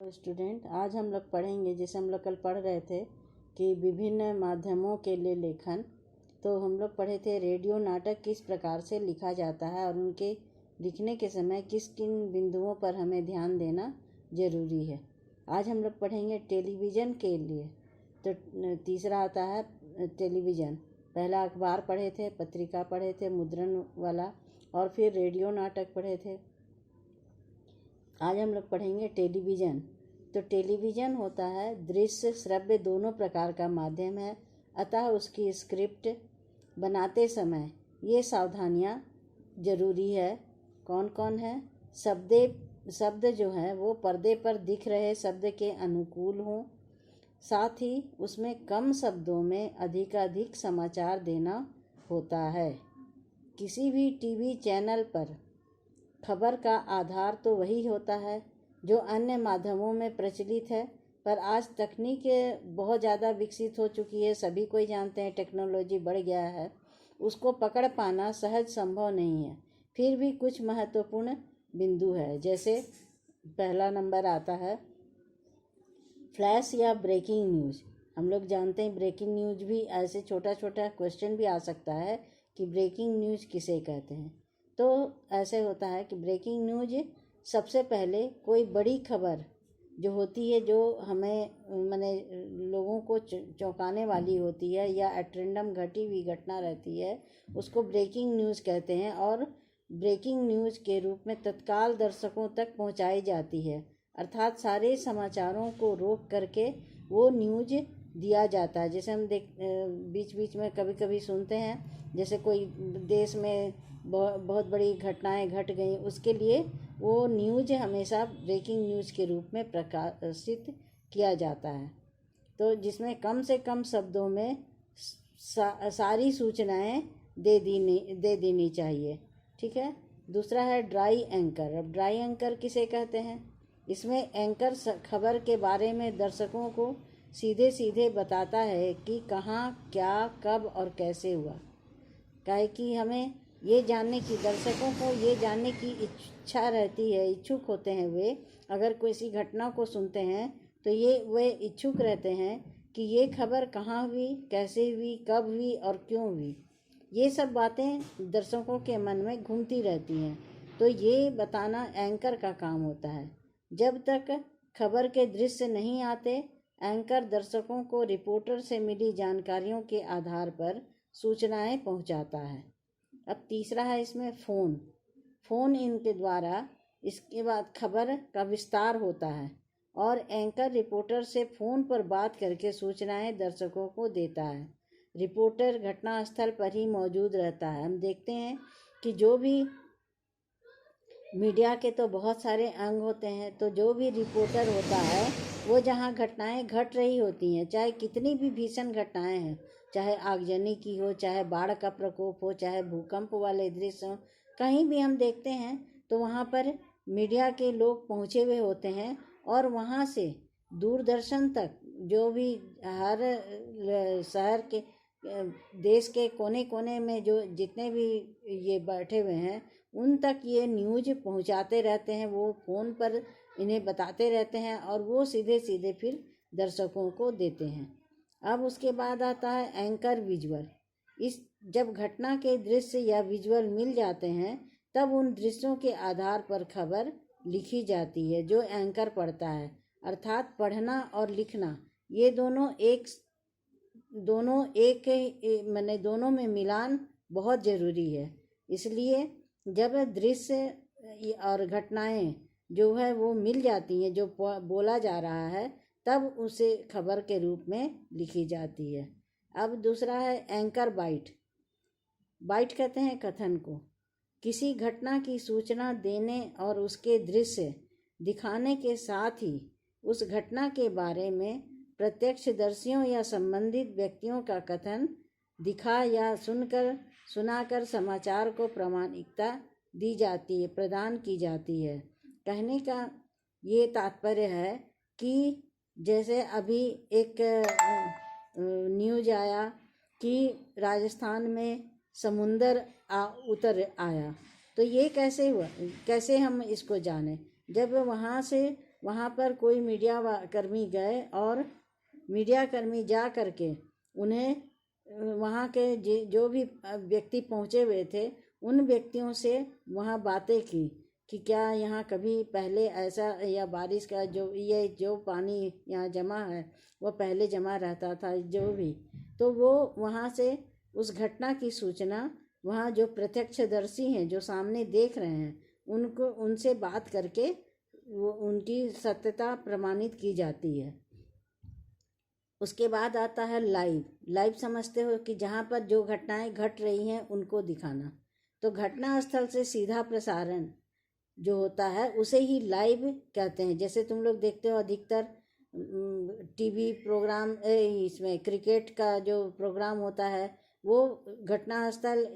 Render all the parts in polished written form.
तो स्टूडेंट, आज हम लोग पढ़ेंगे, जैसे हम लोग कल पढ़ रहे थे कि विभिन्न माध्यमों के लिए लेखन। तो हम लोग पढ़े थे रेडियो नाटक किस प्रकार से लिखा जाता है और उनके लिखने के समय किस किन बिंदुओं पर हमें ध्यान देना जरूरी है। आज हम लोग पढ़ेंगे टेलीविज़न के लिए। तो तीसरा आता है टेलीविज़न। पहला अखबार पढ़े थे, पत्रिका पढ़े थे मुद्रण वाला, और फिर रेडियो नाटक पढ़े थे। आज हम लोग पढ़ेंगे टेलीविज़न। तो टेलीविज़न होता है दृश्य श्रव्य दोनों प्रकार का माध्यम है, अतः उसकी स्क्रिप्ट बनाते समय ये सावधानियाँ जरूरी है। कौन कौन है? शब्द जो है वो पर्दे पर दिख रहे शब्द के अनुकूल हों, साथ ही उसमें कम शब्दों में अधिकाधिक समाचार देना होता है। किसी भी टीवी चैनल पर खबर का आधार तो वही होता है जो अन्य माध्यमों में प्रचलित है, पर आज तकनीक बहुत ज़्यादा विकसित हो चुकी है। सभी कोई जानते हैं, टेक्नोलॉजी बढ़ गया है, उसको पकड़ पाना सहज संभव नहीं है। फिर भी कुछ महत्वपूर्ण बिंदु है, जैसे पहला नंबर आता है फ्लैश या ब्रेकिंग न्यूज़। हम लोग जानते हैं ब्रेकिंग न्यूज़ भी, ऐसे छोटा छोटा क्वेश्चन भी आ सकता है कि ब्रेकिंग न्यूज़ किसे कहते हैं। तो ऐसे होता है कि ब्रेकिंग न्यूज़ सबसे पहले कोई बड़ी खबर जो होती है, जो हमें माने लोगों को चौंकाने वाली होती है या एट रैंडम घटी हुई घटना रहती है, उसको ब्रेकिंग न्यूज़ कहते हैं। और ब्रेकिंग न्यूज़ के रूप में तत्काल दर्शकों तक पहुंचाई जाती है, अर्थात सारे समाचारों को रोक करके वो न्यूज़ दिया जाता है। जैसे हम बीच बीच में कभी कभी सुनते हैं, जैसे कोई देश में बहुत बड़ी घटनाएं घट गई, उसके लिए वो न्यूज़ हमेशा ब्रेकिंग न्यूज़ के रूप में प्रकाशित किया जाता है। तो जिसमें कम से कम शब्दों में सारी सूचनाएं दे देनी चाहिए। ठीक है। दूसरा है ड्राई एंकर। अब ड्राई एंकर किसे कहते हैं? इसमें एंकर खबर के बारे में दर्शकों को सीधे सीधे बताता है कि कहाँ, क्या, कब और कैसे हुआ। काहे कि हमें ये जानने की, दर्शकों को ये जानने की इच्छा रहती है, इच्छुक होते हैं वे। अगर किसी घटना को सुनते हैं तो वे इच्छुक रहते हैं कि ये खबर कहाँ हुई, कैसे हुई, कब हुई और क्यों हुई। ये सब बातें दर्शकों के मन में घूमती रहती हैं। तो ये बताना एंकर का काम होता है। जब तक खबर के दृश्य नहीं आते, एंकर दर्शकों को रिपोर्टर से मिली जानकारियों के आधार पर सूचनाएं पहुंचाता है। अब तीसरा है इसमें फ़ोन इनके द्वारा इसके बाद खबर का विस्तार होता है और एंकर रिपोर्टर से फ़ोन पर बात करके सूचनाएं दर्शकों को देता है। रिपोर्टर घटनास्थल पर ही मौजूद रहता है। हम देखते हैं कि जो भी मीडिया के तो बहुत सारे अंग होते हैं, तो जो भी रिपोर्टर होता है वो जहाँ घटनाएं घट रही होती हैं, चाहे कितनी भी भीषण घटनाएं हैं, चाहे आगजनी की हो, चाहे बाढ़ का प्रकोप हो, चाहे भूकंप वाले दृश्य हो, कहीं भी हम देखते हैं तो वहाँ पर मीडिया के लोग पहुँचे हुए होते हैं और वहाँ से दूरदर्शन तक जो भी हर शहर के, देश के कोने कोने में जो जितने भी ये बैठे हुए हैं, उन तक ये न्यूज़ पहुंचाते रहते हैं। वो फ़ोन पर इन्हें बताते रहते हैं और वो सीधे सीधे फिर दर्शकों को देते हैं। अब उसके बाद आता है एंकर विजुअल। जब घटना के दृश्य या विजुअल मिल जाते हैं, तब उन दृश्यों के आधार पर खबर लिखी जाती है जो एंकर पढ़ता है। अर्थात पढ़ना और लिखना ये दोनों माने दोनों में मिलान बहुत ज़रूरी है। इसलिए जब दृश्य और घटनाएं जो है वो मिल जाती हैं, जो बोला जा रहा है, तब उसे खबर के रूप में लिखी जाती है। अब दूसरा है एंकर बाइट कहते हैं कथन को। किसी घटना की सूचना देने और उसके दृश्य दिखाने के साथ ही उस घटना के बारे में प्रत्यक्षदर्शियों या संबंधित व्यक्तियों का कथन दिखा या सुनाकर समाचार को प्रामाणिकता दी जाती है, प्रदान की जाती है। कहने का ये तात्पर्य है कि जैसे अभी एक न्यूज़ आया कि राजस्थान में समुंदर उतर आया, तो ये कैसे हुआ, कैसे हम इसको जाने? जब वहाँ से वहाँ पर कोई मीडिया कर्मी गए और मीडिया कर्मी जा करके उन्हें वहाँ के जो भी व्यक्ति पहुँचे हुए थे उन व्यक्तियों से वहाँ बातें की कि क्या यहाँ कभी पहले ऐसा, या बारिश का जो पानी यहाँ जमा है वो पहले जमा रहता था, जो भी। तो वो वहाँ से उस घटना की सूचना वहाँ जो प्रत्यक्षदर्शी हैं, जो सामने देख रहे हैं, उनसे बात करके वो उनकी सत्यता प्रमाणित की जाती है। उसके बाद आता है लाइव समझते हो कि जहाँ पर जो घटनाएं घट रही हैं उनको दिखाना। तो घटना स्थल से सीधा प्रसारण जो होता है उसे ही लाइव कहते हैं। जैसे तुम लोग देखते हो अधिकतर टीवी प्रोग्राम, इसमें क्रिकेट का जो प्रोग्राम होता है वो घटना स्थल,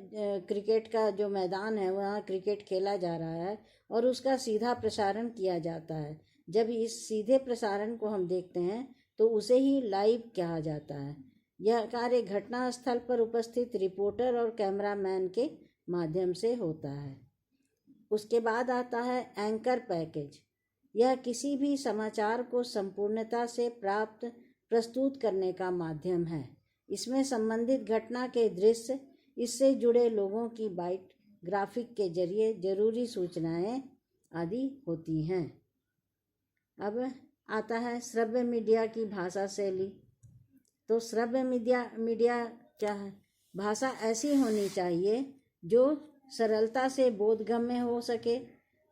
क्रिकेट का जो मैदान है वहाँ क्रिकेट खेला जा रहा है और उसका सीधा प्रसारण किया जाता है। जब इस सीधे प्रसारण को हम देखते हैं तो उसे ही लाइव कहा जाता है। यह कार्य घटना स्थल पर उपस्थित रिपोर्टर और कैमरामैन के माध्यम से होता है। उसके बाद आता है एंकर पैकेज। यह किसी भी समाचार को संपूर्णता से प्रस्तुत करने का माध्यम है। इसमें संबंधित घटना के दृश्य, इससे जुड़े लोगों की बाइट, ग्राफिक के जरिए जरूरी सूचनाएं आदि होती हैं। अब आता है श्रव्य मीडिया की भाषा शैली। तो श्रव्य मीडिया क्या है? भाषा ऐसी होनी चाहिए जो सरलता से बोधगम्य हो सके,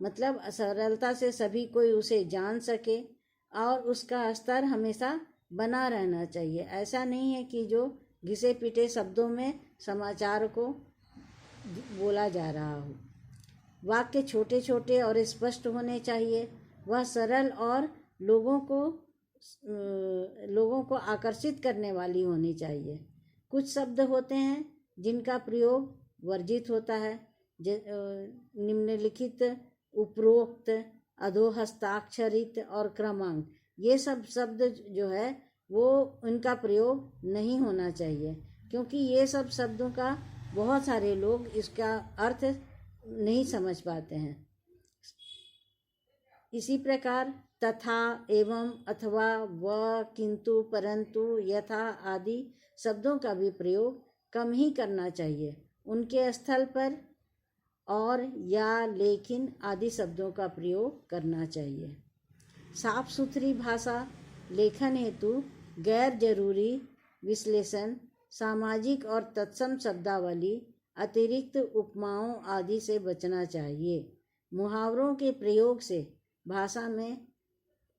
मतलब सरलता से सभी कोई उसे जान सके और उसका स्तर हमेशा बना रहना चाहिए। ऐसा नहीं है कि जो घिसे पिटे शब्दों में समाचार को बोला जा रहा हो। वाक्य छोटे छोटे और स्पष्ट होने चाहिए। वह सरल और लोगों को आकर्षित करने वाली होनी चाहिए। कुछ शब्द होते हैं जिनका प्रयोग वर्जित होता है, निम्नलिखित, उपरोक्त, अधोहस्ताक्षरित और क्रमांक, ये सब शब्द जो है वो उनका प्रयोग नहीं होना चाहिए, क्योंकि ये सब शब्दों का बहुत सारे लोग इसका अर्थ नहीं समझ पाते हैं। इसी प्रकार तथा, एवं, अथवा, व, किंतु, परंतु, यथा आदि शब्दों का भी प्रयोग कम ही करना चाहिए। उनके स्थल पर और, या, लेकिन आदि शब्दों का प्रयोग करना चाहिए। साफ सुथरी भाषा लेखन हेतु गैर जरूरी विश्लेषण, सामाजिक और तत्सम शब्दावली, अतिरिक्त उपमाओं आदि से बचना चाहिए। मुहावरों के प्रयोग से भाषा में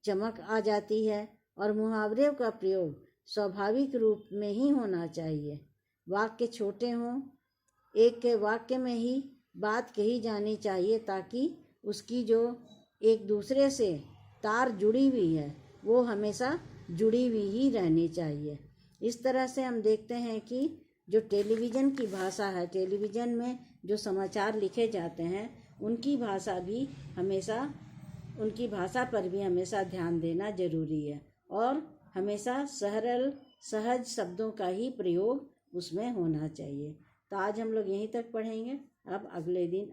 चमक आ जाती है और मुहावरे का प्रयोग स्वाभाविक रूप में ही होना चाहिए। वाक्य छोटे हों, एक के वाक्य में ही बात कही जानी चाहिए ताकि उसकी जो एक दूसरे से तार जुड़ी हुई है वो हमेशा जुड़ी हुई ही रहनी चाहिए। इस तरह से हम देखते हैं कि जो टेलीविज़न की भाषा है, टेलीविज़न में जो समाचार लिखे जाते हैं उनकी भाषा पर भी हमेशा ध्यान देना जरूरी है और हमेशा सरल सहज शब्दों का ही प्रयोग उसमें होना चाहिए। तो आज हम लोग यहीं तक पढ़ेंगे। अब अगले दिन